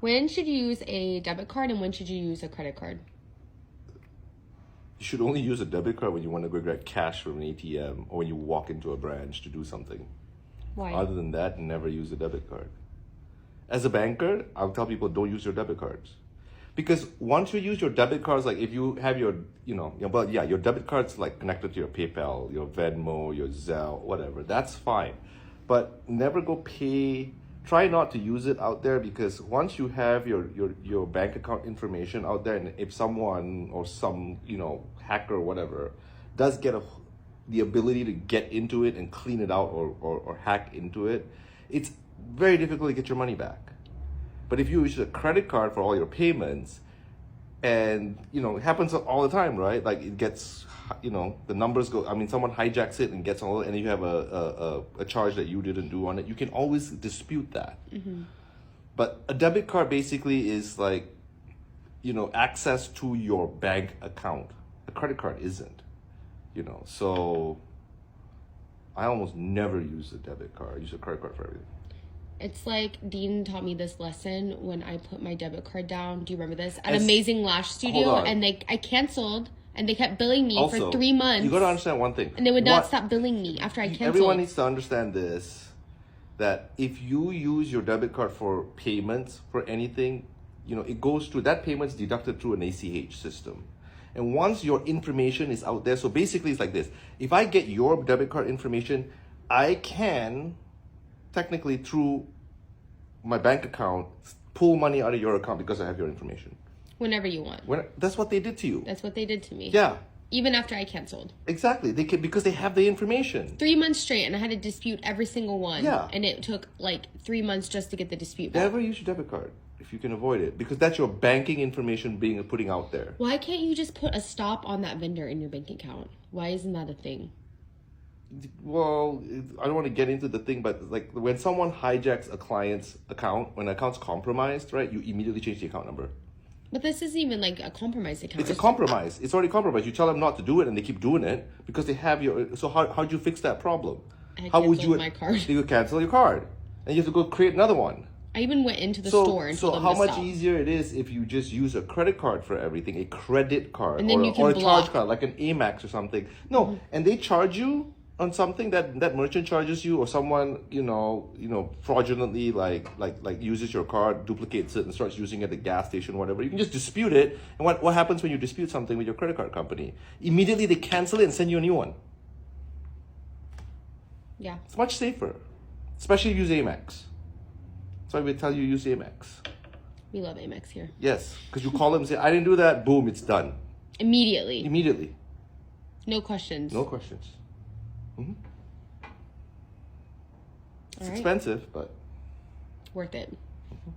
When should you use a debit card and when should you use a credit card? You should only use a debit card when you want to go get cash from an ATM or when you walk into a branch to do something. Why? Other than that, never use a debit card. As a banker, I'll tell people don't use your debit cards. Because once you use your debit cards, like if you have your debit card's like connected to your PayPal, your Venmo, your Zelle, whatever, that's fine. But never go pay. Try not to use it out there because once you have your bank account information out there, and if someone or some hacker or whatever does get the ability to get into it and clean it out or hack into it, it's very difficult to get your money back. But if you use a credit card for all your payments, and it happens all the time, right? Like it gets, the numbers go. I mean, someone hijacks it and gets all, and you have a charge that you didn't do on it. You can always dispute that. Mm-hmm. But a debit card basically is like, access to your bank account. A credit card isn't. So I almost never use a debit card. I use a credit card for everything. It's like Dean taught me this lesson when I put my debit card down. Do you remember this? At Amazing Lash Studio, and I canceled, and they kept billing me for 3 months. You got to understand one thing. And they would not stop billing me after I canceled. Everyone needs to understand this, that if you use your debit card for payments for anything, it goes through, that payment's deducted through an ACH system. And once your information is out there, so basically it's like this. If I get your debit card information, I can technically through my bank account pull money out of your account because I have your information. Whenever you want. That's what they did to you. That's what they did to me. Yeah. Even after I canceled. Exactly. Because they have the information. 3 months straight, and I had to dispute every single one. Yeah. And it took like 3 months just to get the dispute back. Never use your debit card if you can avoid it, because that's your banking information putting out there. Why can't you just put a stop on that vendor in your bank account? Why isn't that a thing? Well, I don't want to get into the thing, but like when someone hijacks a client's account, when an account's compromised, right, you immediately change the account number. But this isn't even like a compromised account. It's a compromise. It's already compromised. You tell them not to do it, and they keep doing it because they have your. So how'd you fix that problem? How would you? My card. You could cancel your card, and you have to go create another one. I even went into the store and told them to how much stop. easier it is if you just use a credit card for everything, a credit card, and then or a charge card like an Amex or something. No, and they charge you on something that merchant charges you, or someone fraudulently like uses your card, duplicates it, and starts using it at the gas station, whatever. You can just dispute it. And what happens when you dispute something with your credit card company? Immediately they cancel it and send you a new one. Yeah, it's much safer, especially use Amex. That's why we tell you use Amex. We love Amex here. Yes, because you call them and say, I didn't do that. Boom, it's done. Immediately. No questions. No questions. Mm-hmm. It's right. expensive, but worth it. Mm-hmm.